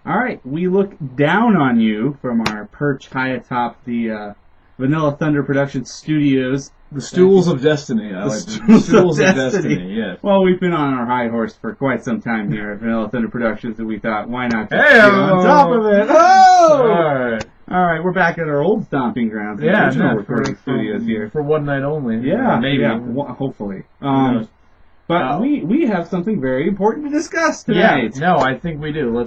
All right, we look down on you from our perch high atop the Vanilla Thunder Productions studios. The Stools of Destiny. I like The Stools of Destiny, yes. Well, we've been on our high horse for quite some time here at Vanilla Thunder Productions, and we thought, why not just get on top of it? Oh! All right, we're back at our old stomping grounds. Yeah, recording studios here. For one night only. Yeah, maybe. Yeah, hopefully. But we have something very important to discuss tonight. Yeah, no, I think we do. I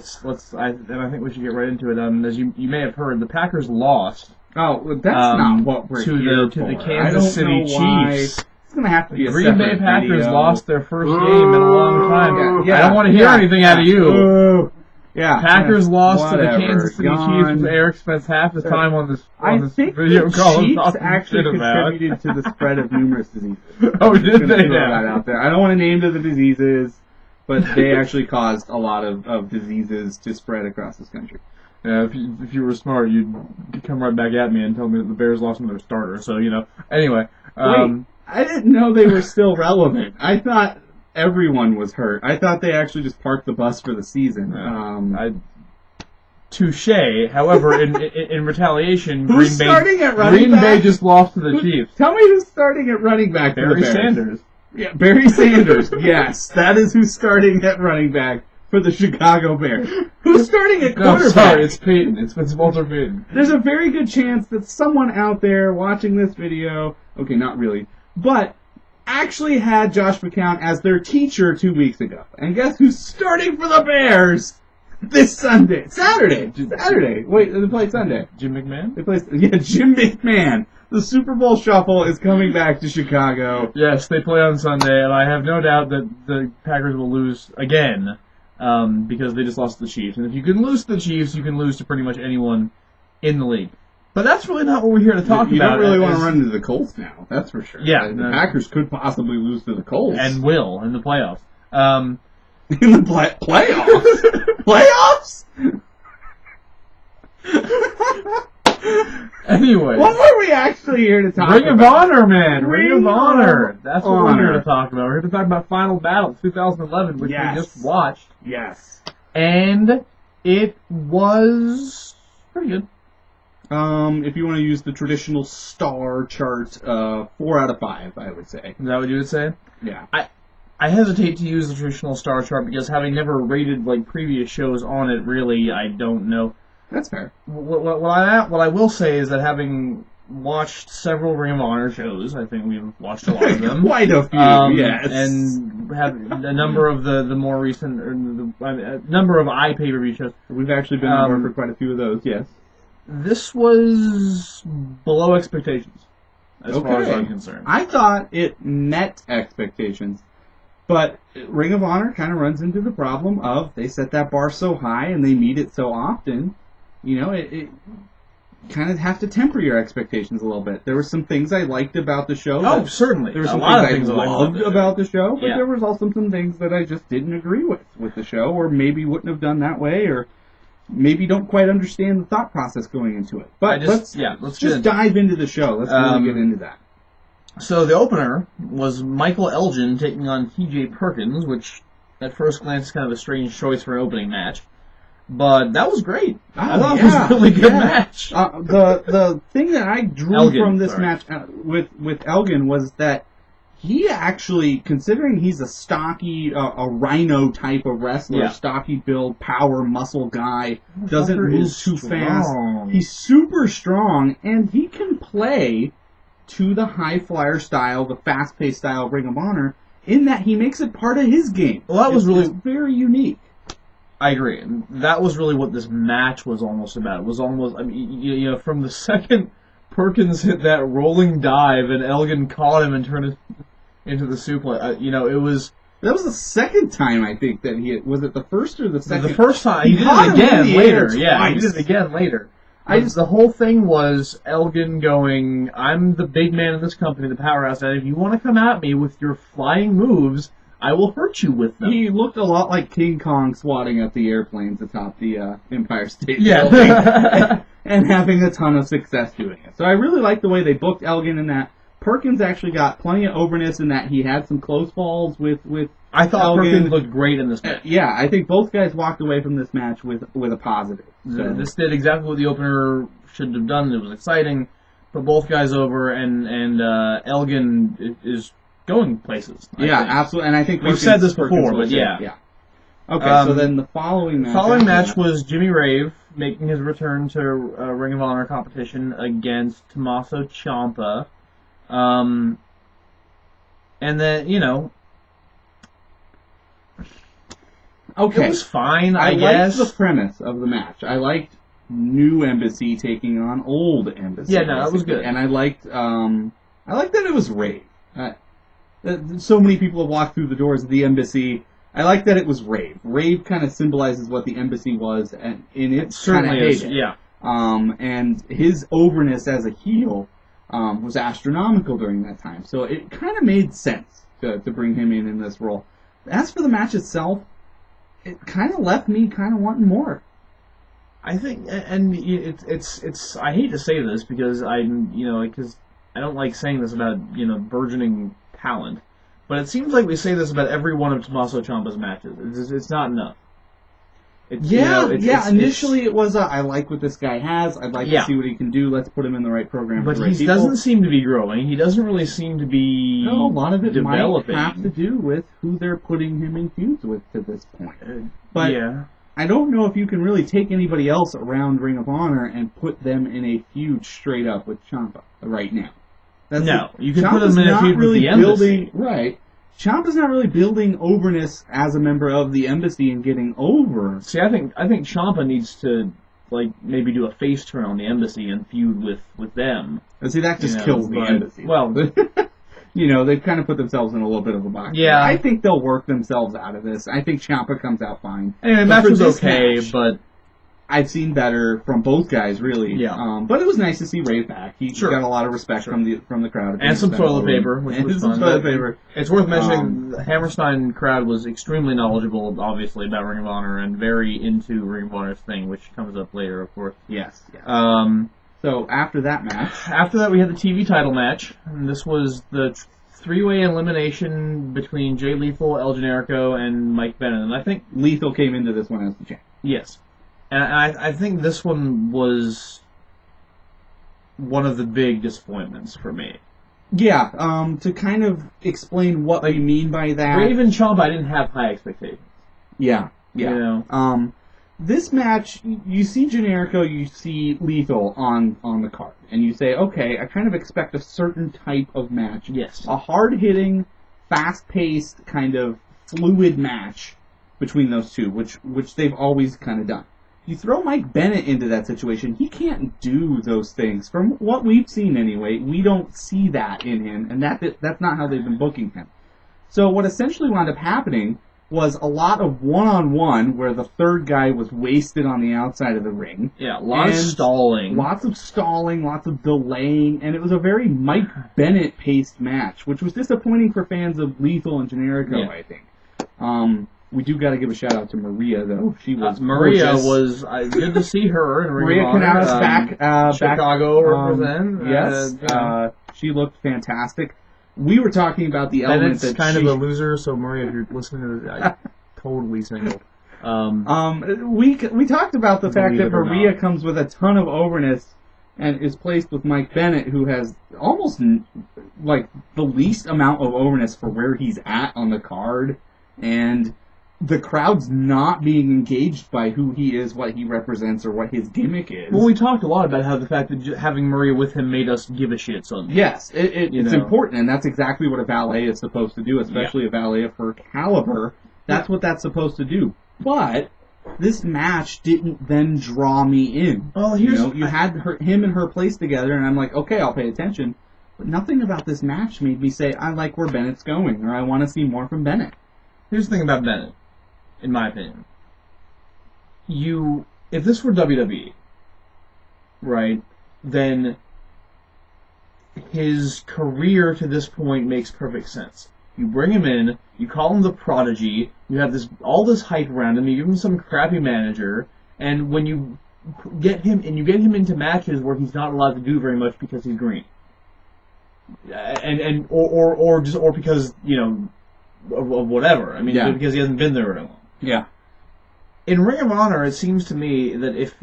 think we should get right into it. As you may have heard, the Packers lost. Oh, well, that's not what we're here for. To the Kansas City Chiefs. It's going to have to be a Green Bay Packers video. Lost their first game in a long time. Yeah, I don't want to hear anything out of you. Yeah, Packers lost to the whatever. Kansas City Chiefs, and Eric spent half his time on this video the call Chiefs talking actually shit about. contributed to the spread of numerous diseases. Oh, did they? Throw that out there. I don't want to name the diseases, but they actually caused a lot of diseases to spread across this country. Yeah, if you were smart, you'd come right back at me and tell me that the Bears lost another starter. So, anyway. Wait, I didn't know they were still relevant. I thought everyone was hurt. I thought they actually just parked the bus for the season. Touche. However, in retaliation, Who's starting at running Green back? Bay just lost to the Chiefs. Tell me who's starting at running back for the Barry Bears. Sanders. Yeah, Barry Sanders. Yes, that is who's starting at running back for the Chicago Bears. Who's starting at quarterback? No, sorry, it's Peyton. It's Walter Payton. There's a very good chance that someone out there watching this video, okay, not really, but actually had Josh McCown as their teacher 2 weeks ago. And guess who's starting for the Bears this Sunday? Saturday. Wait, they play Sunday. Jim McMahon? They play, Jim McMahon. The Super Bowl Shuffle is coming back to Chicago. Yes, they play on Sunday, and I have no doubt that the Packers will lose again. Because they just lost to the Chiefs. And if you can lose to the Chiefs, you can lose to pretty much anyone in the league. But that's really not what we're here to talk about. You don't really want to run into the Colts now, that's for sure. Yeah. The Packers could possibly lose to the Colts. And will, in the playoffs. In the playoffs? Playoffs? Anyway. What were we actually here to talk about? Ring of Honor, man! Ring of Honor! That's what we're Honor. here to talk about. We're here to talk about Final Battle 2011, which we just watched. Yes. And it was pretty good. If you want to use the traditional star chart, 4 out of 5, I would say. Is that what you would say? Yeah. I hesitate to use the traditional star chart because having never rated previous shows on it, really, I don't know. That's fair. What I will say is that having watched several Ring of Honor shows, I think we've watched a lot of them. Quite a few, yes. And have a number of the more recent, a number of pay-per-view shows. We've actually been on board for quite a few of those, yes. This was below expectations, as far as I'm concerned. I thought it met expectations. But Ring of Honor kind of runs into the problem of they set that bar so high and they meet it so often. It kind of have to temper your expectations a little bit. There were some things I liked about the show. Oh, certainly. There were some things I loved about the show, but there was also some things that I just didn't agree with the show, or maybe wouldn't have done that way, or maybe don't quite understand the thought process going into it. But let's just dive into the show. Let's really get into that. So the opener was Michael Elgin taking on T.J. Perkins, which at first glance is kind of a strange choice for an opening match. But that was great. I thought it was a really good match. The thing that I drew from this match with Elgin was that he actually, considering he's a stocky, a rhino type of wrestler, stocky build, power, muscle guy, doesn't move too fast. He's super strong, and he can play to the high flyer style, the fast paced style of Ring of Honor, in that he makes it part of his game. Well, that was really very unique. I agree. That was really what this match was almost about. It was almost, from the second Perkins hit that rolling dive and Elgin caught him and turned it into the suplex, it was... That was the second time, I think, that he hit. Was it the first or the second? The first time. He did it again later. Yeah, he did it again later. The whole thing was Elgin going, I'm the big man in this company, the powerhouse, and if you want to come at me with your flying moves, I will hurt you with them. He looked a lot like King Kong swatting at the airplanes atop the Empire State Building and having a ton of success doing it. So I really like the way they booked Elgin in that. Perkins actually got plenty of overness in that he had some close falls with I thought Perkins looked great in this match. Yeah, I think both guys walked away from this match with a positive. So. This did exactly what the opener should have done. It was exciting. Put both guys over, and Elgin is going places. I think. Absolutely. And I think we've said this before, but yeah. Okay, so then the following match. The following match was Jimmy Rave making his return to Ring of Honor competition against Tommaso Ciampa. And then, okay. It was fine, I liked guess. the premise of the match. I liked new Embassy taking on old Embassy. Yeah, no, that was good. And I liked that it was Rave. So many people have walked through the doors of the Embassy. I like that it was Rave. Rave kind of symbolizes what the Embassy was, and in its kind of heyday. Yeah. And his overness as a heel was astronomical during that time. So it kind of made sense to bring him in this role. As for the match itself, it kind of left me kind of wanting more. I think, and it's. I hate to say this because because I don't like saying this about burgeoning talent. But it seems like we say this about every one of Tommaso Ciampa's matches. It's not enough. Initially it was, I like what this guy has. I'd like to see what he can do. Let's put him in the right program. But he doesn't seem to be growing. He doesn't really seem to be developing. A lot of it might have to do with who they're putting him in feuds with to this point. But I don't know if you can really take anybody else around Ring of Honor and put them in a feud straight up with Ciampa right now. You can put him in a feud with the Embassy. Right. Ciampa's not really building overness as a member of the Embassy and getting over. See, I think Ciampa needs to maybe do a face turn on the Embassy and feud with them. And see, that just kills the Embassy. Well, they've kind of put themselves in a little bit of a box. Yeah, I think they'll work themselves out of this. I think Ciampa comes out fine. Anyway, the match was okay, but I've seen better from both guys, really. Yeah. But it was nice to see Rave back. He got a lot of respect from the crowd. And some toilet paper, which was fun. Toilet paper. It's worth mentioning the Hammerstein crowd was extremely knowledgeable, obviously, about Ring of Honor and very into Ring of Honor's thing, which comes up later, of course. Yes. So after that match... After that, we had the TV title match. And this was the three-way elimination between Jay Lethal, El Generico, and Mike Bennett. And I think Lethal came into this one as the champ. Yes. And I think this one was one of the big disappointments for me. Yeah, to kind of explain what we mean by that. Rave and Ciampa, I didn't have high expectations. Yeah. This match, you see Generico, you see Lethal on the card, and you say, okay, I kind of expect a certain type of match. Yes. A hard-hitting, fast-paced, kind of fluid match between those two, which they've always kind of done. You throw Mike Bennett into that situation, he can't do those things. From what we've seen anyway, we don't see that in him, and that's not how they've been booking him. So what essentially wound up happening was a lot of one-on-one where the third guy was wasted on the outside of the ring. Yeah, a lot of stalling. Lots of delaying, and it was a very Mike Bennett-paced match, which was disappointing for fans of Lethal and Generico, I think. We do got to give a shout out to Maria, though. She was Maria gorgeous. was good to see her in Ring of Honor. Maria Canales back. Chicago represent. Yes, she looked fantastic. We were talking about the element that kind of a loser, so Maria, if you're listening to this, I'm totally single. We talked about the fact that Maria comes with a ton of overness and is placed with Mike Bennett, who has almost like the least amount of overness for where he's at on the card, and the crowd's not being engaged by who he is, what he represents, or what his gimmick is. Well, we talked a lot about how the fact that having Maria with him made us give a shit suddenly. Yes, it's important, and that's exactly what a valet is supposed to do, especially a valet of her caliber. That's what that's supposed to do. But this match didn't then draw me in. Oh, you had him and her placed together, and I'm like, okay, I'll pay attention. But nothing about this match made me say, I like where Bennett's going, or I want to see more from Bennett. Here's the thing about Bennett, in my opinion. If this were WWE, right, then his career to this point makes perfect sense. You bring him in, you call him the prodigy, you have all this hype around him, you give him some crappy manager, and when you get him into matches where he's not allowed to do very much because he's green, or because whatever. I mean, because he hasn't been there very long. Yeah. In Ring of Honor, it seems to me that if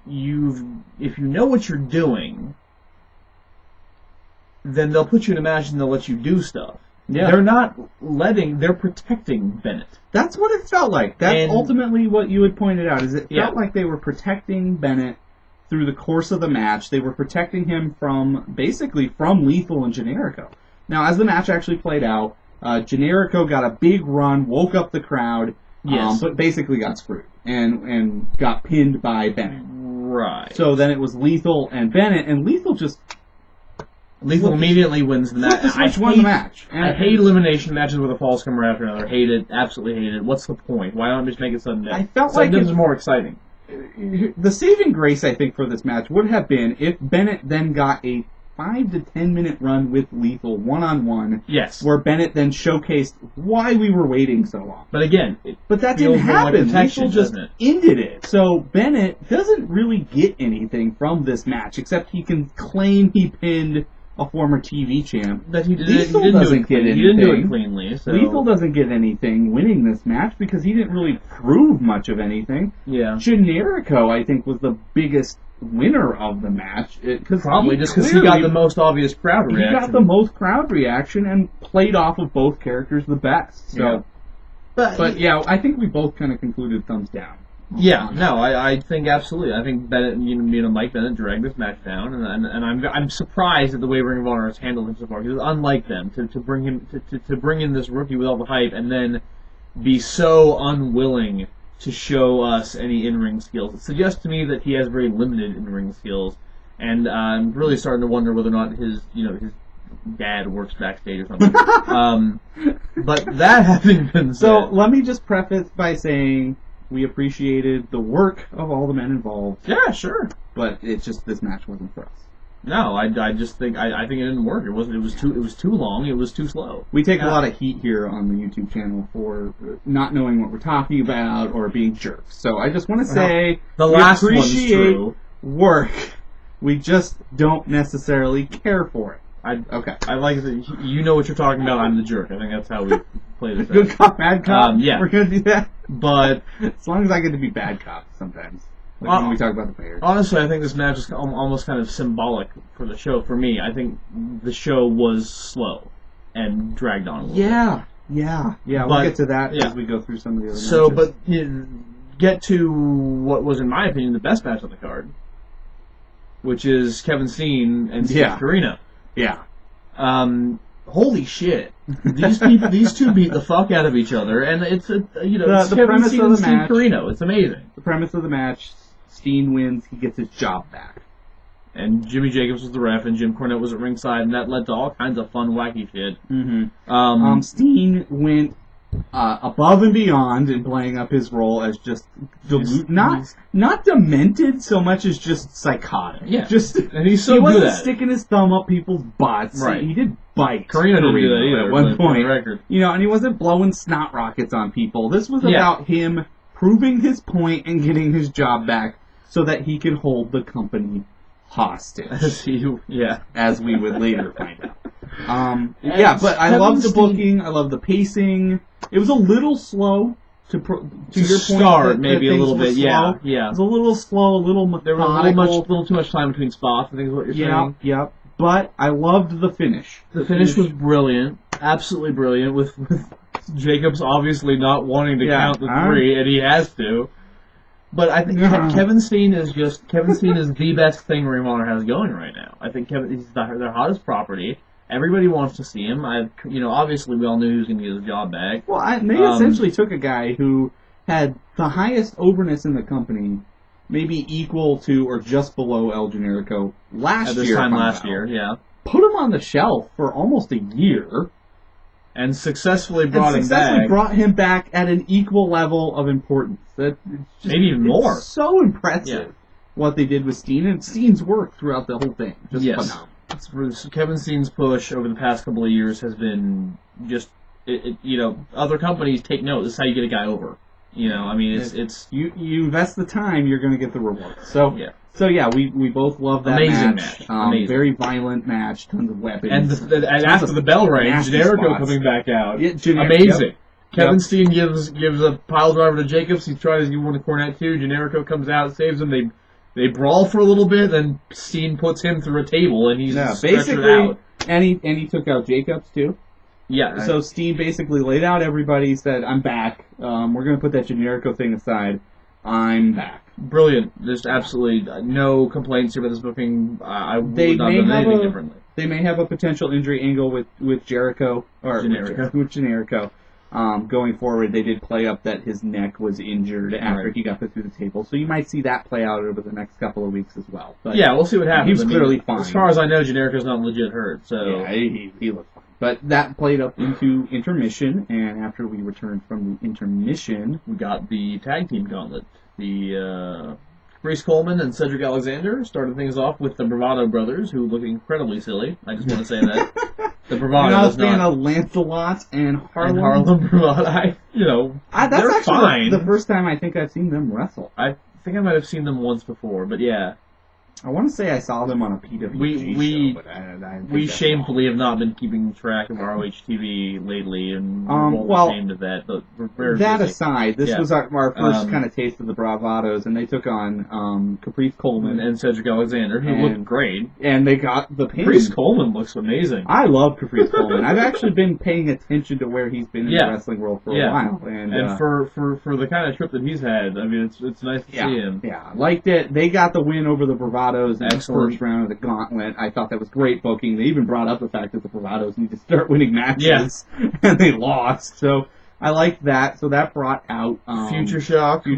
you know what you're doing, then they'll put you in a match and they'll let you do stuff. Yeah. They're protecting Bennett. That's what it felt like. That's ultimately what you had pointed out, is it felt like they were protecting Bennett through the course of the match. They were protecting him from Lethal and Generico. Now, as the match actually played out, Generico got a big run, woke up the crowd, but basically got screwed and got pinned by Bennett. Right. So then it was Lethal and Bennett, and Lethal immediately wins the match. Won the match. I hate elimination matches with a false comer after another. Hate it. Absolutely hate it. What's the point? Why don't just make it sudden death? I felt like it was more exciting. The saving grace, I think, for this match would have been if Bennett then got a 5 to 10 minute run with Lethal one-on-one. Yes. Where Bennett then showcased why we were waiting so long. But again, that didn't happen. Lethal just ended it. So Bennett doesn't really get anything from this match, except he can claim he pinned a former TV champ. That he Lethal doesn't get anything. He didn't do it cleanly. So. Lethal doesn't get anything winning this match because he didn't really prove much of anything. Yeah. Generico, I think, was the biggest winner of the match. Probably just because he got the most obvious crowd reaction. He got the most crowd reaction and played off of both characters the best. So, but yeah, I think we both kind of concluded thumbs down. Yeah, no, I think absolutely. I think Bennett, Mike Bennett dragged this match down, and I'm surprised at the way Ring of Honor has handled him so far. Because unlike them, to bring in this rookie with all the hype and then be so unwilling to show us any in-ring skills, it suggests to me that he has very limited in-ring skills, and I'm really starting to wonder whether or not his dad works backstage or something. But that having been said, so let me just preface by saying, we appreciated the work of all the men involved. Yeah, sure. But it's just this match wasn't for us. No, I just think I think it didn't work. It was too long. It was too slow. We take a lot of heat here on the YouTube channel for not knowing what we're talking about or being jerks. So I just want to say the last we one's appreciate true. Work. We just don't necessarily care for it. I like that. You know what you're talking about. I'm the jerk. I think that's how we play this. Good cop, bad cop. Yeah, we're gonna do that. But as long as I get to be bad cop sometimes, like when we talk about the players. Honestly, I think this match is almost kind of symbolic for the show. For me, I think the show was slow and dragged on a little bit. Yeah. We'll get to that as we go through some of the other matches. So, but get to what was, in my opinion, the best match on the card, which is Kevin Steen and Steve Corino. Yeah. Holy shit! These two beat the fuck out of each other, and it's it's the Kevin premise Steen of and the Steve match. Corino. It's amazing. The premise of the match: Steen wins, he gets his job back, and Jimmy Jacobs was the ref, and Jim Cornette was at ringside, and that led to all kinds of fun, wacky shit. Mm-hmm. Steen went above and beyond in playing up his role as just not demented so much as just psychotic. Yeah, and he's so he good wasn't at sticking his thumb up people's butts. Right, he did bite. Corino didn't do that either at one point. Record. And he wasn't blowing snot rockets on people. This was about him proving his point and getting his job back so that he could hold the company hostage. As we would later find out. But I love the booking. I love the pacing. It was a little slow to your point. Maybe a little bit. Yeah. It was a little slow, a little methodical. There was a little too much time between spots, I think is what you're saying. Yeah. But I loved the finish. The finish was brilliant. Absolutely brilliant. With Jacobs obviously not wanting to count the three, and he has to. But I think Kevin Steen is the best thing Ring of Honor has going right now. I think he's their hottest property. Everybody wants to see him. Obviously we all knew he was going to get his job back. Well, they essentially took a guy who had the highest overness in the company, maybe equal to or just below El Generico last year. Yeah. Put him on the shelf for almost a year. And successfully brought him back at an equal level of importance. Maybe even more. So impressive what they did with Steen, and Steen's work throughout the whole thing. Just phenomenal. Kevin Steen's push over the past couple of years has been just, other companies take note. This is how you get a guy over. It's you invest the time, you're going to get the reward. So So yeah, we both love that Amazing match. Amazing. Very violent match, tons of weapons. And after the bell rings, Generico coming back out. Yeah, amazing. Yep. Kevin Steen gives a pile driver to Jacobs. He tries to give one to Cornette too. Generico comes out, saves him. They brawl for a little bit, then Steen puts him through a table, and he's basically out. And he took out Jacobs too. Yeah. So Steen basically laid out everybody. Said, "I'm back. We're gonna put that Generico thing aside. I'm back." Brilliant. There's absolutely no complaints here about this booking. I would not have done anything differently. They may have a potential injury angle with Jericho or with Generico. Going forward, they did play up that his neck was injured after he got put through the table, so you might see that play out over the next couple of weeks as well. But yeah, we'll see what happens. He was clearly fine. As far as I know, Generico's not legit hurt. So yeah, he looked fine. But that played up into intermission, and after we returned from the intermission, we got the tag team gauntlet. The Caprice Coleman and Cedric Alexander started things off with the Bravado brothers, who look incredibly silly. I just want to say that. The Bravado I was a fan of Lancelot and Harlem. And Harlem Bravado. They're actually fine. The first time I think I've seen them wrestle. I think I might have seen them once before, but yeah. I want to say I saw them on a PWG show, but I we shamefully have not been keeping track of ROH TV lately, and we're ashamed of that. But we're very busy. Aside, this was our first kind of taste of the Bravados, and they took on Caprice Coleman and Cedric Alexander, who looked great, and they got the pin. Caprice Coleman looks amazing. I love Caprice Coleman. I've actually been paying attention to where he's been in the wrestling world for a while, and for the kind of trip that he's had, I mean, it's nice to see him. Yeah, liked it. They got the win over the Bravados in the first round of the gauntlet. I thought that was great booking. They even brought up the fact that the Bravados need to start winning matches, and they lost. So I liked that. So that brought out Future Shock. I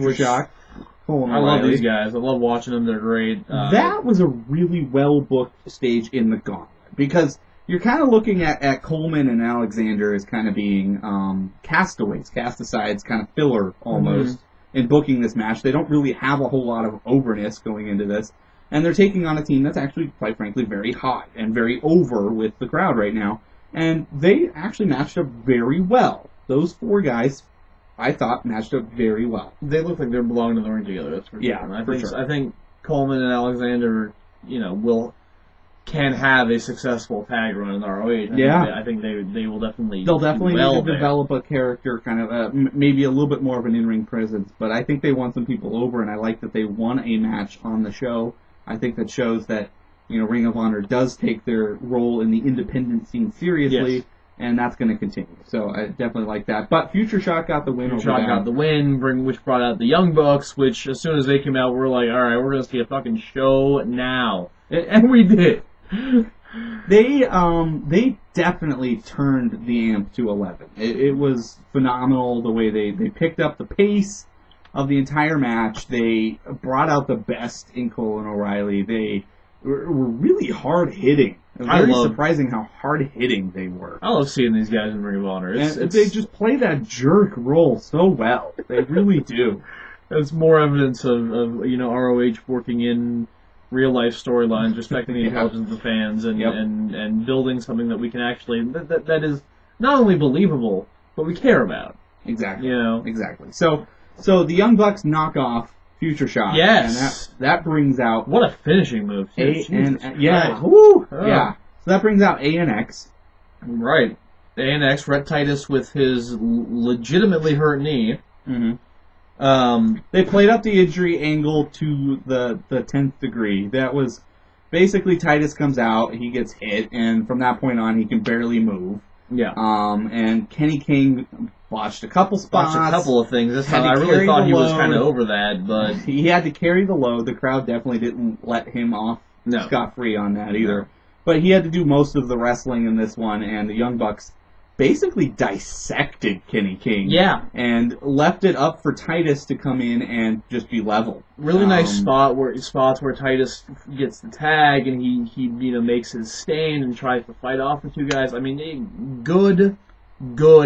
love these guys. I love watching them. They're great. That was a really well-booked stage in the gauntlet, because you're kind of looking at Coleman and Alexander as kind of being castaways, cast-asides, kind of filler almost in booking this match. They don't really have a whole lot of overness going into this. And they're taking on a team that's actually, quite frankly, very hot and very over with the crowd right now. And they actually matched up very well. Those four guys, I thought, matched up very well. They look like they're belonging in the ring together, that's for sure. Yeah, I think Coleman and Alexander, can have a successful tag run in ROH. I think they will definitely. They'll definitely need to develop a character, kind of maybe a little bit more of an in-ring presence. But I think they won some people over, and I like that they won a match on the show. I think that shows that Ring of Honor does take their role in the independent scene seriously, and that's going to continue. So I definitely like that. But Future Shock got the win. Future Shock got the win, which brought out the Young Bucks. Which as soon as they came out, we're like, all right, we're going to see a fucking show now, and we did. They definitely turned the amp to 11. It was phenomenal the way they picked up the pace of the entire match. They brought out the best in Cole and O'Reilly. They were really hard-hitting. Very surprising how hard-hitting they were. I love seeing these guys in Ring of Honor. They just play that jerk role so well. They really do. It's more evidence of ROH working in real-life storylines, respecting the intelligence of the fans, and building something that we can actually... That is not only believable, but we care about. Exactly. Exactly. So the Young Bucks knock off Future Shock. Yes. And that brings out... What a finishing move, too. So that brings out ANX. Right. ANX, Rhett Titus with his legitimately hurt knee. Mm-hmm. They played up the injury angle to the 10th degree. That was... Basically, Titus comes out, he gets hit, and from that point on, he can barely move. Yeah. And Kenny King... Botched a couple spots. Botched a couple of things. This time I really thought he was kind of over that, but... He had to carry the load. The crowd definitely didn't let him off scot-free on that either. But he had to do most of the wrestling in this one, and the Young Bucks basically dissected Kenny King. Yeah. And left it up for Titus to come in and just be level. Really nice spots where Titus gets the tag, and he makes his stand and tries to fight off the two guys. I mean, good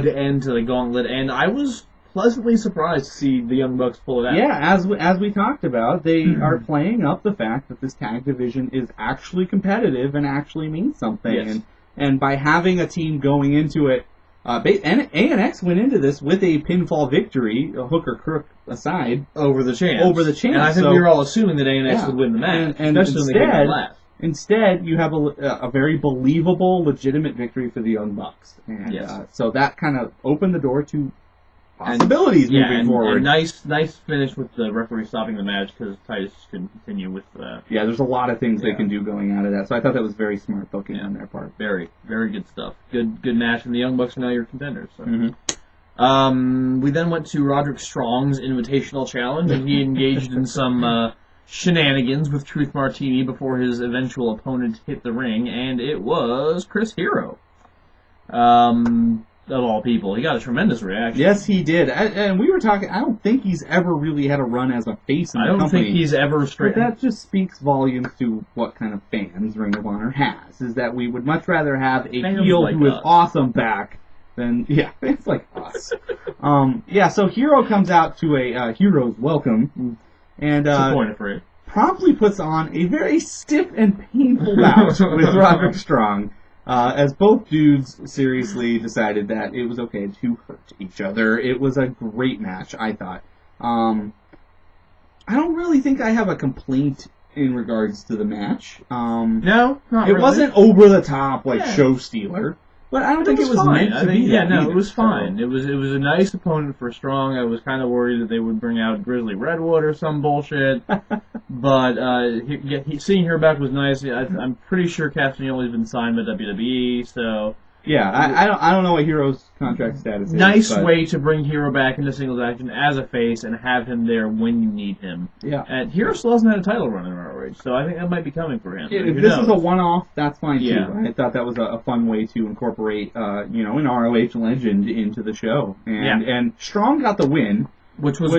end to the gauntlet, and I was pleasantly surprised to see the Young Bucks pull it out. Yeah, as we talked about, they are playing up the fact that this tag division is actually competitive and actually means something. Yes. And by having a team going into it ANX went into this with a pinfall victory, hook or crook aside, over the champs. And I think we were all assuming that ANX would win the match, and especially when they came last. Instead, you have a very believable, legitimate victory for the Young Bucks. And so that kind of opened the door to possibilities moving forward. And nice finish with the referee stopping the match because Titus couldn't continue with. There's a lot of things they can do going out of that. So I thought that was very smart booking on their part. Very, very good stuff. Good match, and the Young Bucks are now your contenders. So. We then went to Roderick Strong's Invitational Challenge, and he engaged in some shenanigans with Truth Martini before his eventual opponent hit the ring, and it was Chris Hero. Of all people. He got a tremendous reaction. Yes, he did. And we were talking, I don't think he's ever really had a run as a face in the company. I don't think he's ever straight. But that just speaks volumes to what kind of fans Ring of Honor has, is that we would much rather have a heel who is awesome back than, fans like us. So Hero comes out to a Hero's Welcome, and promptly puts on a very stiff and painful bout with Roderick Strong. As both dudes seriously decided that it was okay to hurt each other. It was a great match, I thought. I don't really think I have a complaint in regards to the match. No, not really. It wasn't over the top like show stealer, but I don't think it was meant to be. It was fine. It was a nice opponent for Strong. I was kind of worried that they would bring out Grizzly Redwood or some bullshit. But seeing her back was nice. I'm pretty sure Castagnoli's been signed by WWE, so I don't know what Hero's contract status is. Nice way to bring Hero back into singles action as a face and have him there when you need him. Yeah, and Hero still hasn't had a title run in ROH, so I think that might be coming for him. If this is a one-off, that's fine too. I thought that was a fun way to incorporate an ROH legend into the show, and Strong got the win, which was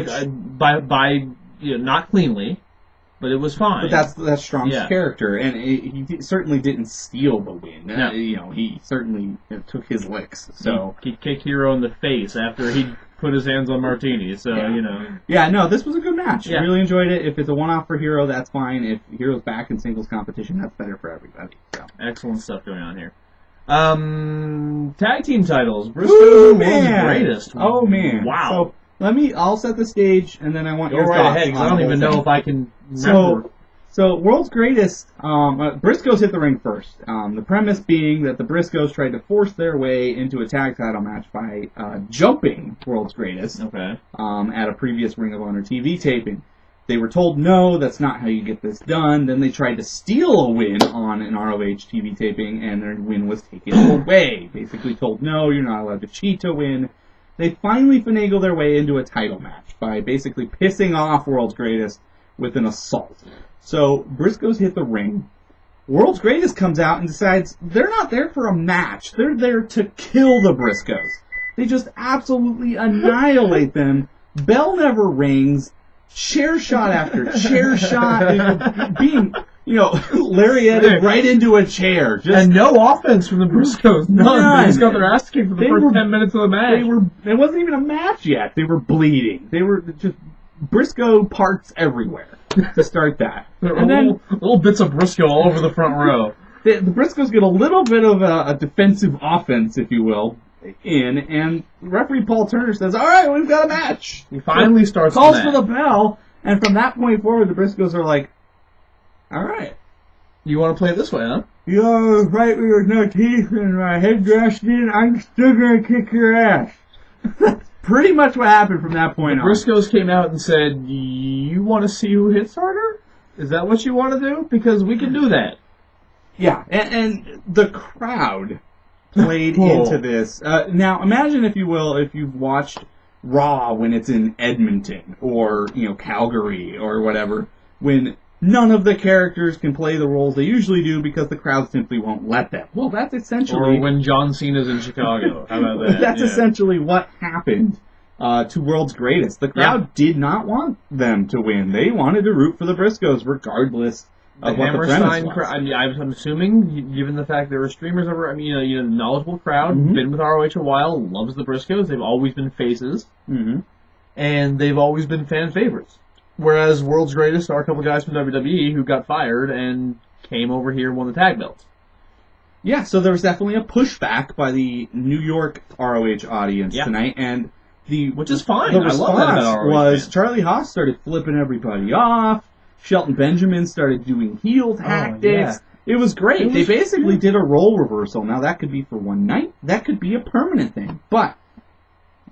by not cleanly. But it was fine. But that's Strong's character, and he certainly didn't steal the win. No. He certainly took his licks. So he kicked Hero in the face after he put his hands on Martini. So this was a good match. I really enjoyed it. If it's a one-off for Hero, that's fine. If Hero's back in singles competition, that's better for everybody. So. Excellent stuff going on here. Tag team titles. Briscoe's World's Greatest. Oh man! Wow. So I'll set the stage, and then I want your thoughts. Ahead, I don't even know if I can remember. So World's Greatest, Briscoes hit the ring first. The premise being that the Briscoes tried to force their way into a tag title match by jumping World's Greatest at a previous Ring of Honor TV taping. They were told, no, that's not how you get this done. Then they tried to steal a win on an ROH TV taping, and their win was taken away. Basically told, no, you're not allowed to cheat to win. They finally finagle their way into a title match by basically pissing off World's Greatest with an assault. So Briscoes hit the ring. World's Greatest comes out and decides they're not there for a match. They're there to kill the Briscoes. They just absolutely annihilate them. Bell never rings. Chair shot after chair shot. Being... lariated right into a chair. And no offense from the Briscoes. None. They just got their ass kicked for the first 10 minutes of the match. It wasn't even a match yet. They were bleeding. They were just Briscoe parts everywhere to start that. And then little bits of Briscoe all over the front row. The Briscoes get a little bit of a defensive offense, if you will, and referee Paul Turner says, all right, we've got a match. He finally starts calls for the bell, and from that point forward, the Briscoes are like, all right. You want to play it this way, huh? You're right with no teeth and my head dressed in. I'm still going to kick your ass. That's pretty much what happened from that point on. Briscoes came out and said, you want to see who hits harder? Is that what you want to do? Because we can do that. Yeah, and the crowd played into this. Now, imagine, if you will, if you've watched Raw when it's in Edmonton or, Calgary or whatever, when... none of the characters can play the roles they usually do because the crowd simply won't let them. Well, that's essentially... Or when John Cena's in Chicago. How about that? That's essentially what happened to World's Greatest. The crowd did not want them to win. They wanted to root for the Briscoes regardless of what the premise was. I'm assuming, given the fact there were streamers over... the knowledgeable crowd, been with ROH a while, loves the Briscoes. They've always been faces. And they've always been fan favorites. Whereas World's Greatest are a couple guys from WWE who got fired and came over here and won the tag belts. Yeah, so there was definitely a pushback by the New York ROH audience tonight, and which is fine. The response was Charlie Haas started flipping everybody off. Shelton Benjamin started doing heel tactics. It was great. They basically did a role reversal. Now, that could be for one night. That could be a permanent thing. But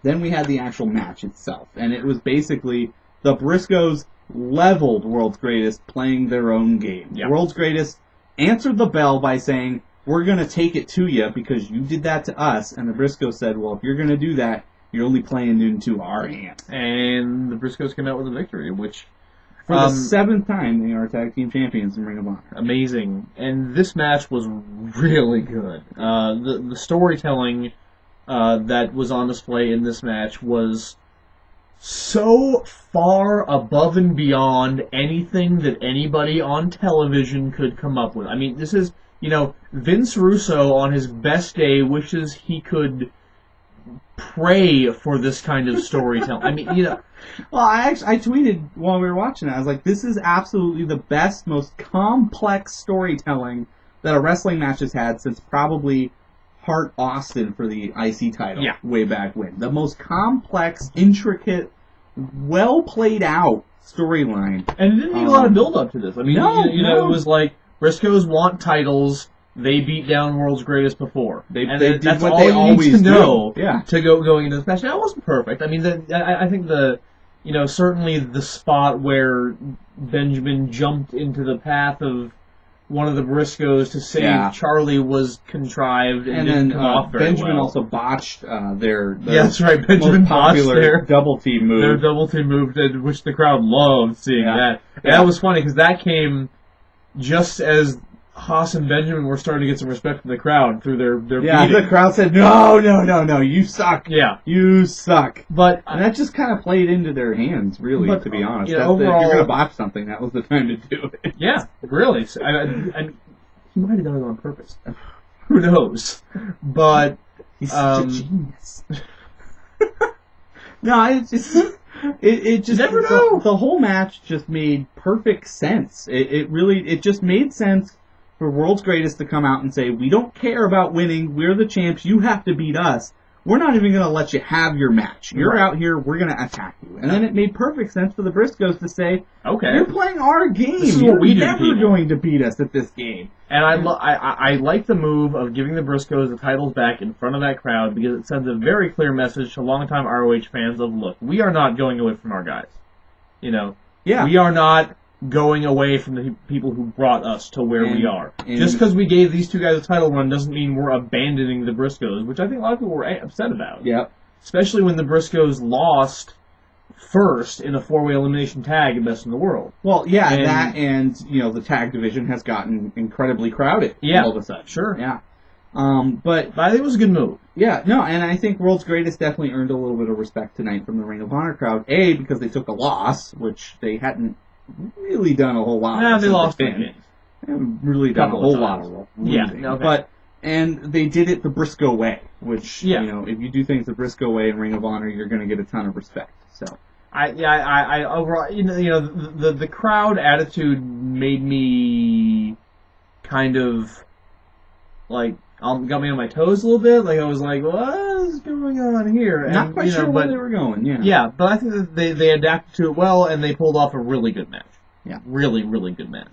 then we had the actual match itself. And it was basically the Briscoes leveled World's Greatest playing their own game. Yep. World's Greatest answered the bell by saying, we're going to take it to you because you did that to us. And the Briscoes said, well, if you're going to do that, you're only playing into our hands. And the Briscoes came out with a victory, which... For the 7th time, they are tag team champions in Ring of Honor. Amazing. And this match was really good. The storytelling that was on display in this match was so far above and beyond anything that anybody on television could come up with. I mean, this is, Vince Russo on his best day wishes he could pray for this kind of storytelling. I mean, Well, I tweeted while we were watching it. I was like, this is absolutely the best, most complex storytelling that a wrestling match has had since probably Hart Austin for the IC title way back when. The most complex, intricate, well played out storyline. And it didn't need a lot of build up to this. I mean, it was like Briscoes want titles. They beat down World's Greatest before. That's all you need to know to going into this match. Now, it wasn't perfect. I mean, I think certainly the spot where Benjamin jumped into the path of one of the Briscoes to save Charlie was contrived and didn't come off very Benjamin well. also botched their that's right. Benjamin botched their double team move. Their double team move, which the crowd loved seeing that. And that was funny because that came just as Haas and Benjamin were starting to get some respect from the crowd through their beating. The crowd said, no, you suck. Yeah. You suck. And that just kind of played into their hands, really, to be honest. Overall, if you're going to botch something, that was the time to do it. Yeah, really. I he might have done it on purpose. Who knows? But he's such a genius. No, it just never know. The whole match just made perfect sense. It just made sense for World's Greatest to come out and say, we don't care about winning, we're the champs, you have to beat us. We're not even going to let you have your match. You're out here, we're going to attack you. And then it made perfect sense for the Briscoes to say, okay, you're playing our game. This is what we do. You're never going to beat us at this game. And I like the move of giving the Briscoes the titles back in front of that crowd because it sends a very clear message to longtime ROH fans of, look, we are not going away from our guys. We are not going away from the people who brought us to where we are. Just because we gave these two guys a title run doesn't mean we're abandoning the Briscoes, which I think a lot of people were upset about. Yep. Especially when the Briscoes lost first in a 4-way elimination tag at Best in the World. Well, and the tag division has gotten incredibly crowded all of a sudden. Sure. Yeah. But I think it was a good move. Yeah, no, and I think World's Greatest definitely earned a little bit of respect tonight from the Ring of Honor crowd. A, because they took a loss, which they hadn't really done a whole lot. Yeah, they lost the games. They haven't really done a whole lot of losing. Okay. But and they did it the Briscoe way, which if you do things the Briscoe way in Ring of Honor, you're going to get a ton of respect. So I overall, the crowd attitude made me kind of like got me on my toes a little bit. Like I was like, what is going on here? And, not quite sure where they were going. Yeah, but I think that they adapted to it well, and they pulled off a really good match. Yeah, really, really good match.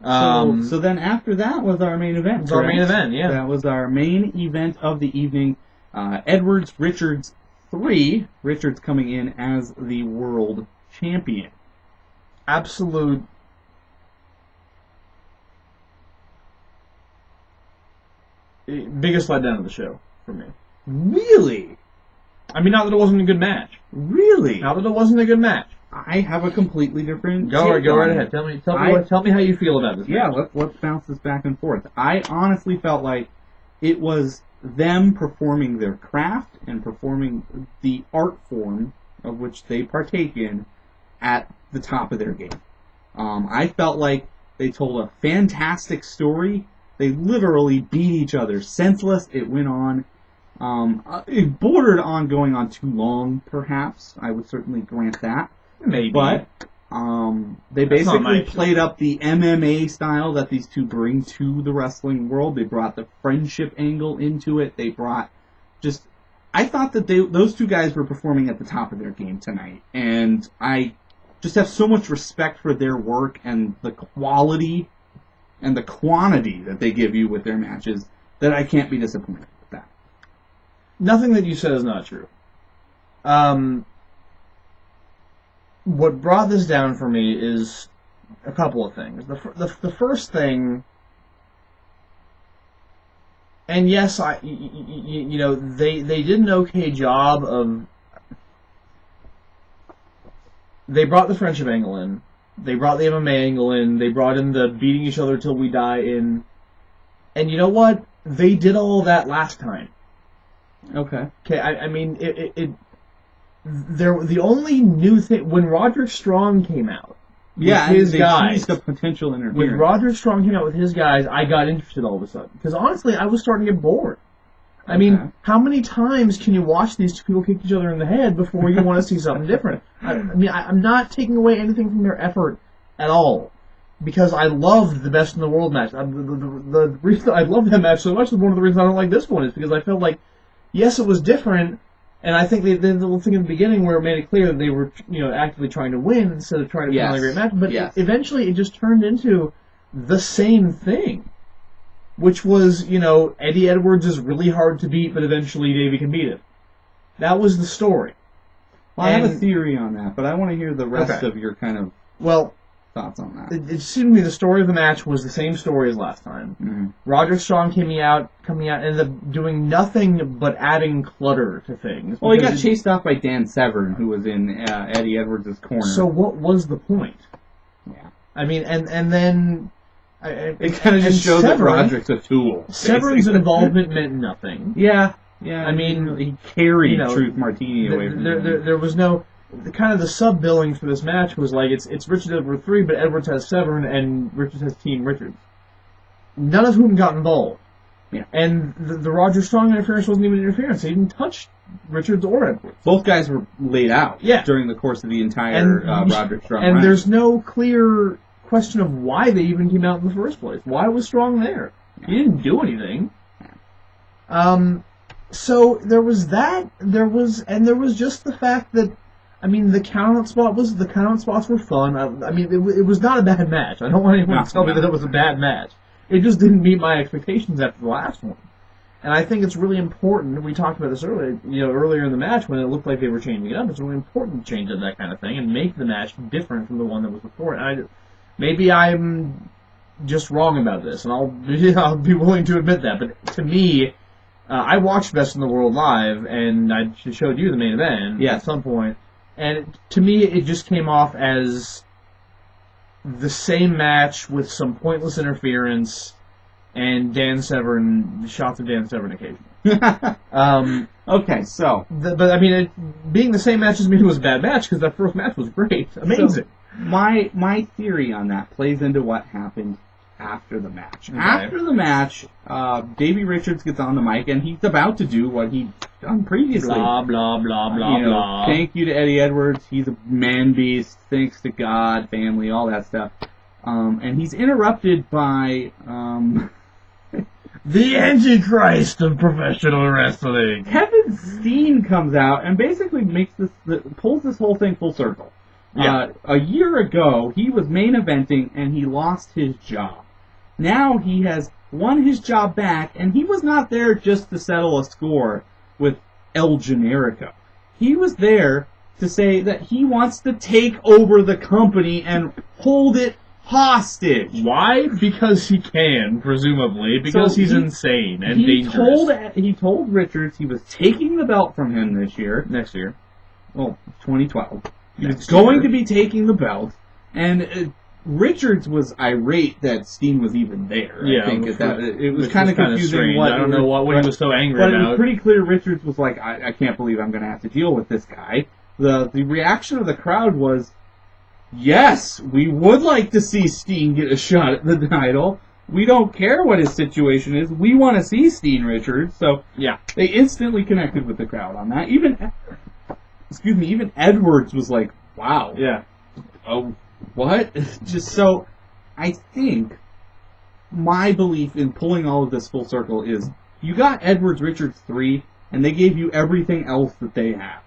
So then after that was our main event. Our main event, yeah. That was our main event of the evening. Edwards Richards 3. Richards coming in as the world champion. Absolute. Biggest letdown of the show for me. Really? I mean, not that it wasn't a good match. Really? Not that it wasn't a good match. I have a completely different. Go right ahead. Tell me how you feel about this. Yeah, match. let's bounce this back and forth. I honestly felt like it was them performing their craft and performing the art form of which they partake in at the top of their game. I felt like they told a fantastic story. They literally beat each other senseless. It went on. It bordered on going on too long, perhaps. I would certainly grant that. Maybe. But They basically played up the MMA style that these two bring to the wrestling world. They brought the friendship angle into it. They brought just... I thought that those two guys were performing at the top of their game tonight. And I just have so much respect for their work and the quality and the quantity that they give you with their matches that I can't be disappointed with that. Nothing that you said is not true. What brought this down for me is a couple of things. The first thing, and yes, they did an okay job of. They brought the friendship angle in. They brought the MMA angle in. They brought in the beating each other till we die in. And you know what? They did all that last time. Okay. Okay. I mean, the only new thing when Roderick Strong came out, his guys, the potential interference. When Roderick Strong came out with his guys, I got interested all of a sudden because honestly, I was starting to get bored. I mean, how many times can you watch these two people kick each other in the head before you want to see something different? I'm not taking away anything from their effort at all because I loved the Best in the World match. The reason I love that match so much is one of the reasons I don't like this one is because I felt like, yes, it was different. And I think they did the little thing in the beginning where it made it clear that they were, actively trying to win instead of trying to put on a great match. But eventually it just turned into the same thing, which was, Eddie Edwards is really hard to beat, but eventually Davey can beat him. That was the story. Well, I have a theory on that, but I want to hear the rest of your kind of thoughts on that. It seemed to me the story of the match was the same story as last time. Mm-hmm. Roderick Strong coming out, ended up doing nothing but adding clutter to things. Well, he got chased off by Dan Severn, who was in Eddie Edwards' corner. So what was the point? Yeah. I mean, and then... It kind of just shows that Roderick's a tool. Severn's involvement meant nothing. Yeah. I mean... He carried Truth Martini away from him. There was no... the sub-billing for this match was like, it's Richards Edwards 3, but Edwards has Severn, and Richards has Team Richards. None of whom got involved. Yeah. And the Roger Strong interference wasn't even interference. They didn't touch Richards or Edwards. Both guys were laid out during the course of the entire Roderick Strong And match. There's no clear question of why they even came out in the first place. Why was Strong there? He didn't do anything. So there was that. There was just the fact that, I mean, the count-out spots were fun. I mean, it was not a bad match. I don't want anyone to tell me that it was a bad match. It just didn't meet my expectations after the last one. And I think it's really important, we talked about this earlier in the match when it looked like they were changing it up, it's really important to change up that kind of thing and make the match different from the one that was before. And maybe I'm just wrong about this, and I'll be willing to admit that, but to me, I watched Best in the World live, and I showed you the main event at some point, and to me it just came off as the same match with some pointless interference and shots of Dan Severn occasionally. Okay, so... But, I mean, being the same match doesn't mean it was a bad match, because that first match was great. Amazing. So, my theory on that plays into what happened after the match. Okay. After the match, Davey Richards gets on the mic, and he's about to do what he'd done previously. Blah, blah, blah, blah, blah. Thank you to Eddie Edwards. He's a man beast. Thanks to God, family, all that stuff. And he's interrupted by... the Antichrist of professional wrestling. Kevin Steen comes out and basically pulls this whole thing full circle. Yeah. A year ago, he was main eventing and he lost his job. Now he has won his job back, and he was not there just to settle a score with El Generico. He was there to say that he wants to take over the company and hold it hostage. Why? Because he can, presumably. Because he's insane and dangerous. He told Richards he was taking the belt from him next year. Well, 2012. He was going to be taking the belt, and Richards was irate that Steen was even there. Yeah, I think it was kind of confusing. I don't know what he was so angry about. But it was pretty clear Richards was like, I can't believe I'm going to have to deal with this guy. The reaction of the crowd was, yes, we would like to see Steen get a shot at the title. We don't care what his situation is. We want to see Steen Richards. So yeah, they instantly connected with the crowd on that. Even Edwards was like, wow. Yeah. Oh, What? Just so, I think my belief in pulling all of this full circle is you got Edwards Richards 3, and they gave you everything else that they have,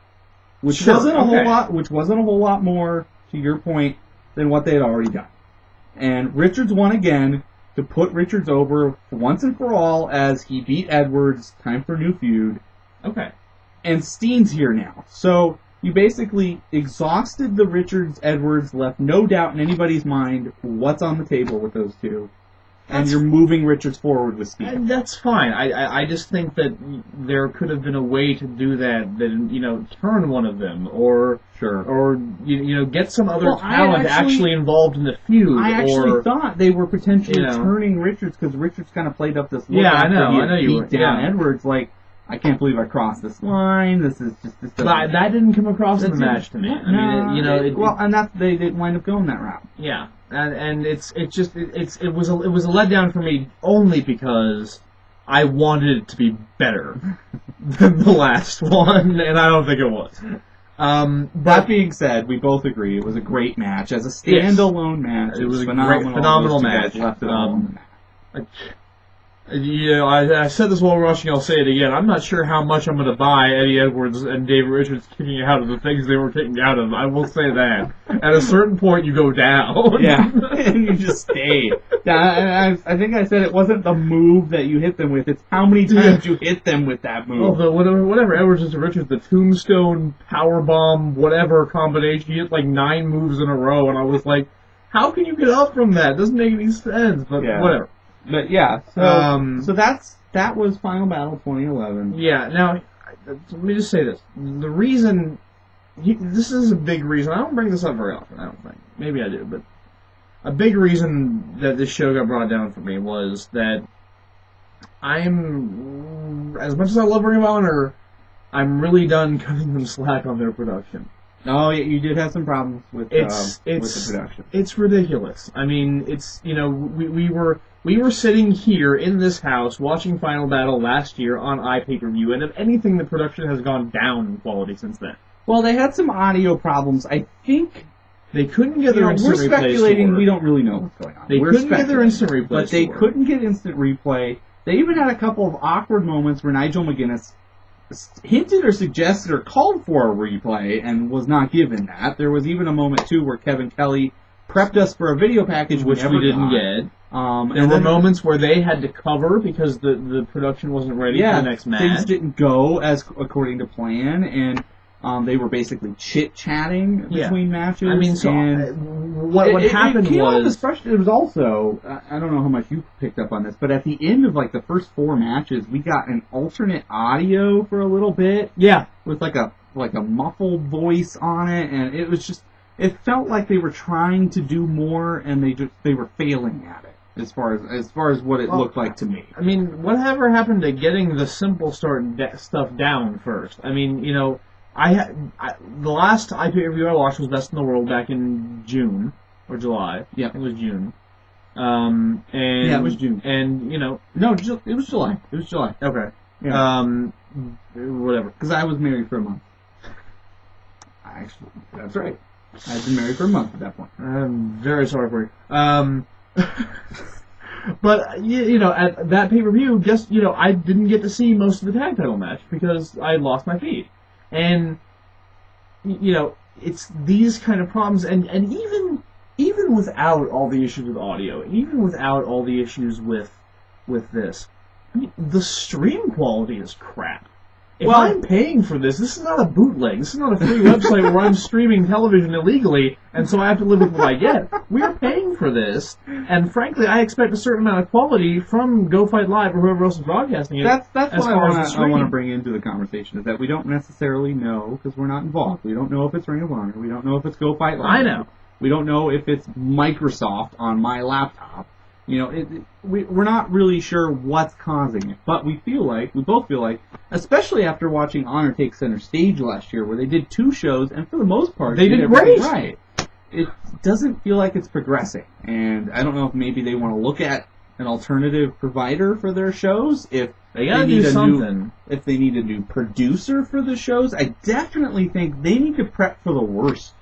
which wasn't a whole lot more, to your point, than what they had already done. And Richards won again to put Richards over once and for all as he beat Edwards. Time for a new feud. Okay. And Steen's here now. So you basically exhausted the Richards-Edwards, left no doubt in anybody's mind what's on the table with those two. And you're moving Richards forward with Steen. And that's fine. I just think that there could have been a way to do that, turn one of them, or get some other talent actually involved in the feud. I actually thought they were potentially turning Richards, because Richards kind of played up this look after he beat down Edwards, like, I can't believe I crossed this line. This is just... But that didn't come across in the match to me. And they didn't wind up going that route. Yeah. And it was a letdown for me only because I wanted it to be better than the last one, and I don't think it was. That being said, we both agree it was a great match as a standalone match. It was a phenomenal match. I said this while we were watching, I'll say it again. I'm not sure how much I'm going to buy Eddie Edwards and David Richards kicking out of the things they were kicking out of. I will say that. At a certain point, you go down. Yeah, and you just stay. I think I said it wasn't the move that you hit them with, it's how many times you hit them with that move. Well, whatever Edwards and Richards, the tombstone, powerbomb, whatever combination, he hit like 9 moves in a row, and I was like, how can you get up from that? It doesn't make any sense, but whatever. But yeah, so that was Final Battle 2011. Yeah, now, let me just say this. The reason, this is a big reason, I don't bring this up very often, I don't think. Maybe I do, but a big reason that this show got brought down for me was that as much as I love Ring of Honor, I'm really done cutting them slack on their production. Oh, yeah, you did have some problems with the production. It's ridiculous. I mean, we were sitting here in this house watching Final Battle last year on iPay-per-view, and if anything, the production has gone down in quality since then. Well, they had some audio problems. I think they couldn't get their instant replay. We're speculating. We don't really know what's going on. They couldn't get their instant replay, but they couldn't get instant replay. They even had a couple of awkward moments where Nigel McGuinness hinted or suggested or called for a replay and was not given that. There was even a moment, too, where Kevin Kelly prepped us for a video package, which we didn't get. There were moments where they had to cover because the production wasn't ready for the next match. Things didn't go as according to plan, and they were basically chit-chatting between matches. I mean, so what happened was... It was also, I don't know how much you picked up on this, but at the end of like the first 4 matches, we got an alternate audio for a little bit. Yeah. With like a muffled voice on it, and it was just... It felt like they were trying to do more, and they were failing at it. As far as what it looked like to me. I mean, whatever happened to getting the simple stuff down first? I mean, the last iPay-per-view I watched was Best in the World back in June or July. Yeah, it was June. It was June. And no, it was July. It was July. Okay. Yeah. Whatever. Because I was married for a month. Actually, that's right. I had been married for a month at that point. I'm very sorry for you. But, at that pay-per-view, I didn't get to see most of the tag title match because I lost my feed. And, it's these kind of problems, and even without all the issues with audio, and even without all the issues with this, I mean, the stream quality is crap. If I'm paying for this is not a bootleg. This is not a free website where I'm streaming television illegally, and so I have to live with what I get. We're paying for this, and frankly, I expect a certain amount of quality from Go Fight Live or whoever else is broadcasting it. That's what I want to bring into the conversation, is that we don't necessarily know, because we're not involved. We don't know if it's Ring of Honor. We don't know if it's Go Fight Live. I know. We don't know if it's Microsoft on my laptop. We're not really sure what's causing it, but we both feel like, especially after watching Honor Take Center Stage last year, where they did 2 shows, and for the most part, they did great. Right. It doesn't feel like it's progressing, and I don't know if maybe they want to look at an alternative provider for their shows, if they gotta do something. If they need a new producer for the shows. I definitely think they need to prep for the worst.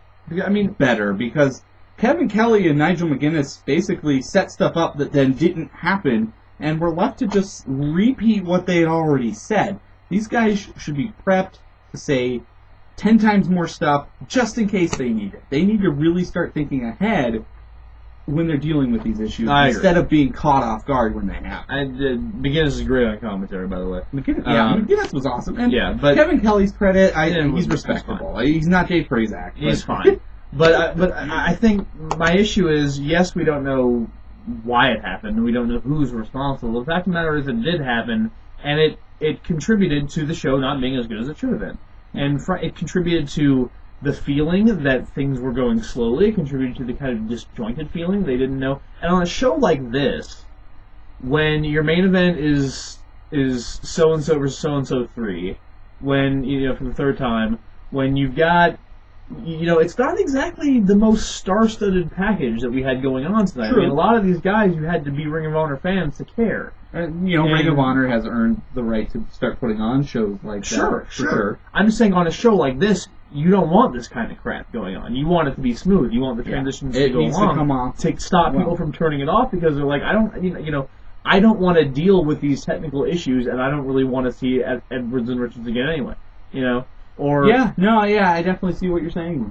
I mean, better, because Kevin Kelly and Nigel McGuinness basically set stuff up that then didn't happen, and we're left to just repeat what they had already said. These guys should be prepped to say 10 times more stuff just in case they need it. They need to really start thinking ahead when they're dealing with these issues instead of being caught off guard when they happen. McGuinness is great on commentary, by the way. McGuinness was awesome. And but Kevin Kelly's credit, he's respectable. He's not Dave Prazak. He's fine. But I think my issue is, yes, we don't know why it happened. We don't know who's responsible. The fact of the matter is it did happen, and it contributed to the show not being as good as it should have been. And it contributed to the feeling that things were going slowly. It contributed to the kind of disjointed feeling they didn't know. And on a show like this, when your main event is so-and-so versus so-and-so 3, when, for the third time, when you've got, it's not exactly the most star-studded package that we had going on tonight. True. I mean, a lot of these guys, you had to be Ring of Honor fans to care. Ring of Honor has earned the right to start putting on shows like that. Sure. I'm just saying, on a show like this, you don't want this kind of crap going on. You want it to be smooth. You want the transitions to go needs along. To come off. To stop people from turning it off because they're like, I don't want to deal with these technical issues, and I don't really want to see Edwards and Richards again anyway. I definitely see what you're saying.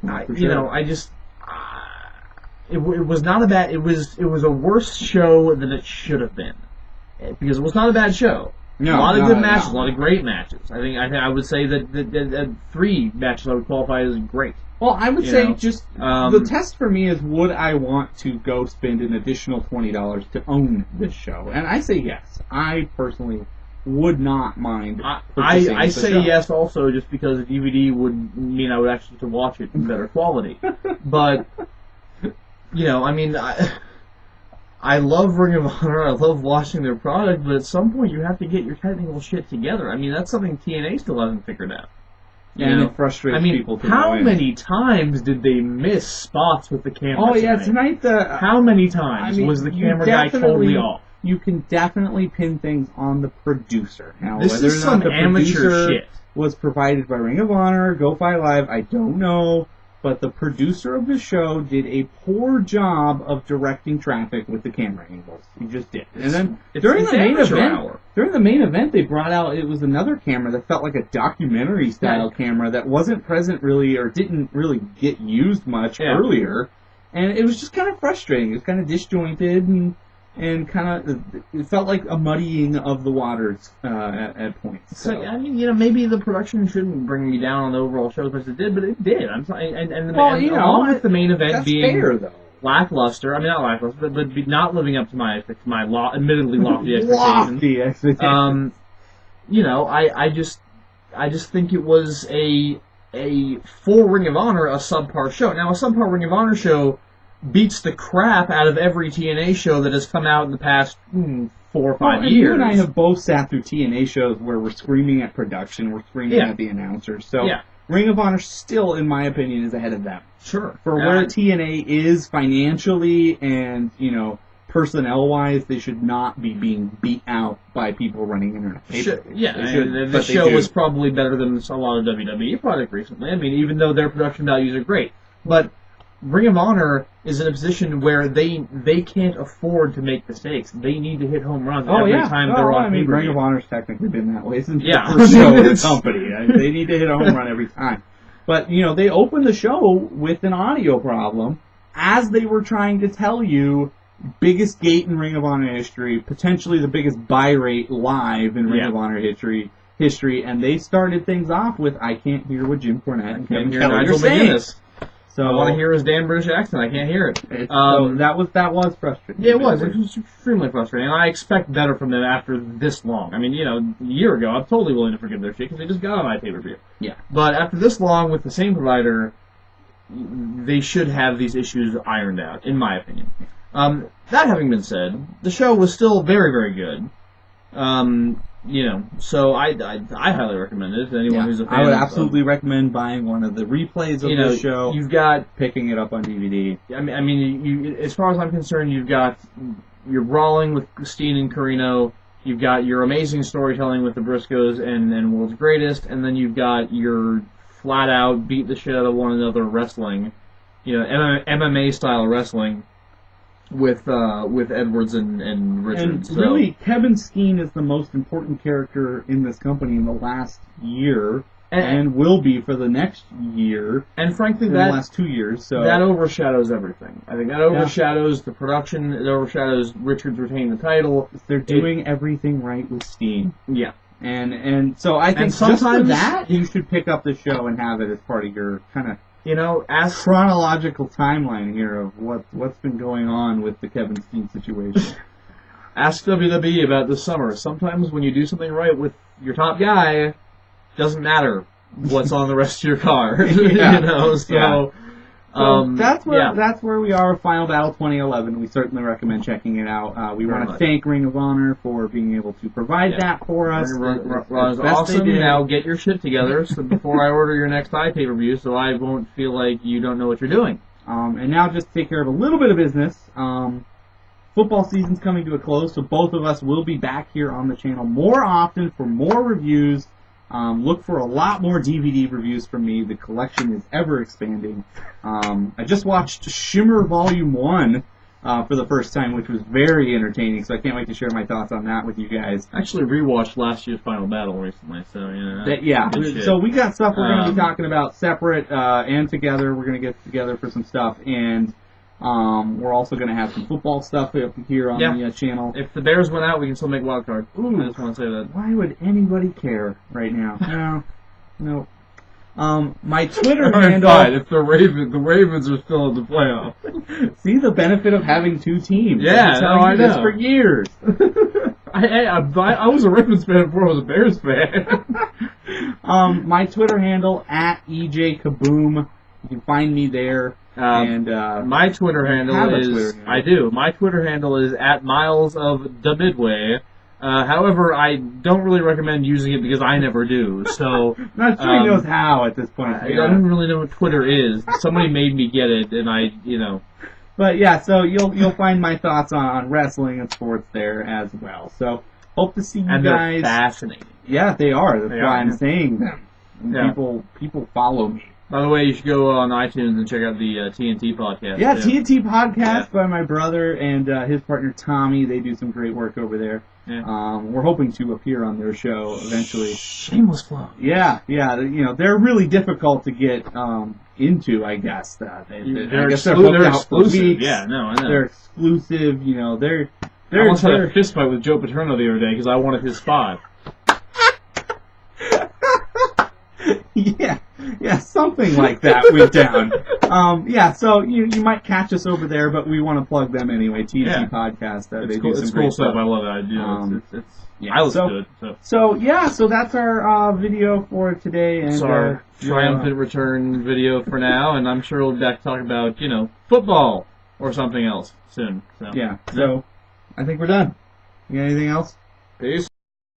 It was not a bad. It was a worse show than it should have been, because it was not a bad show. A lot of good matches, a lot of great matches. I would say that 3 matches I would qualify as great. Well, I would say the test for me is, would I want to go spend an additional $20 to own this show? And I say yes. I personally would not mind. I say yes also just because a DVD would mean I would actually have to watch it in better quality. But, I love Ring of Honor. I love watching their product, but at some point you have to get your technical shit together. I mean, that's something TNA still hasn't figured out. It frustrates people. How many times did they miss spots with the camera? Oh yeah, tonight how many times was the camera guy totally off? You can definitely pin things on the producer. Now, this whether is or not some the amateur shit. Was provided by Ring of Honor, Go-Fi Live, I don't know. But the producer of the show did a poor job of directing traffic with the camera angles. He just did. And then during the main event, they brought out, it was another camera that felt like a documentary style camera that wasn't present really, or didn't really get used much earlier. And it was just kind of frustrating. It was kind of disjointed and kind of, it felt like a muddying of the waters at points. So, maybe the production shouldn't bring me down on the overall show as much as it did, but it did. I'm sorry, along with the main event being fair, though. Lackluster. I mean, not lackluster, but not living up to my admittedly lofty expectations. I just think it was a for Ring of Honor a subpar show. Now, a subpar Ring of Honor show beats the crap out of every TNA show that has come out in the past 4 or 5 years. You and I have both sat through TNA shows where we're screaming at production, we're screaming at the announcers. So Ring of Honor still, in my opinion, is ahead of them. Sure. For where TNA is financially and, personnel-wise, they should not be being beat out by people running internet. The show was probably better than a lot of WWE product recently. I mean, even though their production values are great. But Ring of Honor is in a position where they can't afford to make mistakes. They need to hit home runs every time they're on pay-per-view. Ring of Honor's technically been that way since the first show of the company. They need to hit a home run every time. But, they opened the show with an audio problem as they were trying to tell you biggest gate in Ring of Honor history, potentially the biggest buy rate live in Ring of Honor history, and they started things off with, I can't hear what Jim Cornette and Kevin Kelly are saying. So I want to hear his damn British accent. I can't hear it. So that was frustrating. Yeah, it was. It was extremely frustrating. I expect better from them after this long. I mean, a year ago, I'm totally willing to forgive their shit because they just got on my pay-per-view. Yeah. But after this long with the same provider, they should have these issues ironed out, in my opinion. That having been said, the show was still very, very good. So I highly recommend it to anyone who's a fan. I would absolutely recommend buying one of the replays of the show. You've got picking it up on DVD. I mean, as far as I'm concerned, you've got your brawling with Steen and Carino. You've got your amazing storytelling with the Briscoes and World's Greatest, and then you've got your flat out beat the shit out of one another wrestling. MMA style wrestling with Edwards and Richards. And really, Kevin Steen is the most important character in this company in the last year, and will be for the next year. And frankly, the last 2 years. So that overshadows everything. I think that overshadows the production. It overshadows Richards retaining the title. They're doing everything right with Steen. Yeah. And so I think just for that, you should pick up the show and have it as part of your kind of chronological timeline here of what's been going on with the Kevin Steen situation. Ask WWE about this summer. Sometimes when you do something right with your top guy, doesn't matter what's on the rest of your card. So that's where we are with Final Battle 2011. We certainly recommend checking it out. We want to thank Ring of Honor for being able to provide that for us. Ron's awesome. Now get your shit together before I order your next pay-per-view, so I won't feel like you don't know what you're doing. And now just to take care of a little bit of business. Football season's coming to a close, so both of us will be back here on the channel more often for more reviews. Look for a lot more DVD reviews from me. The collection is ever expanding. I just watched Shimmer Volume 1 for the first time, which was very entertaining, so I can't wait to share my thoughts on that with you guys. I actually rewatched last year's Final Battle recently, so so we got stuff we're going to be talking about separate and together. We're going to get together for some stuff, and we're also going to have some football stuff here on the channel. If the Bears went out, we can still make wild card. Ooh, I just want to say that. Why would anybody care right now? No. My Twitter handle. Fine. If the Ravens are still in the playoffs. See the benefit of having two teams. Yeah, I know. This for years. I was a Ravens fan before I was a Bears fan. My Twitter handle @EJKaboom. You can find me there. My Twitter handle is My Twitter handle is @MilesOfTheMidway. However, I don't really recommend using it because I never do. So not sure he knows how at this point. I don't really know what Twitter is. Somebody made me get it, and But yeah, so you'll find my thoughts on wrestling and sports there as well. So hope to see you guys. They're fascinating. Yeah, they are. That's why I'm saying them. People follow me. By the way, you should go on iTunes and check out the TNT podcast. Yeah, TNT podcast by my brother and his partner Tommy. They do some great work over there. Yeah. We're hoping to appear on their show eventually. Shameless plug. Yeah. They're really difficult to get into. I guess they're exclusive. Yeah, no, I know. They're exclusive. I almost had a fist fight with Joe Paterno the other day because I wanted his spot. Yeah, something like that went down. So you might catch us over there, but we want to plug them anyway. TNT podcast. They do some cool stuff. I love it. I look good. So that's our video for today. And it's our triumphant return video for now, and I'm sure we'll be back to talk about football or something else soon. So I think we're done. You got anything else? Peace.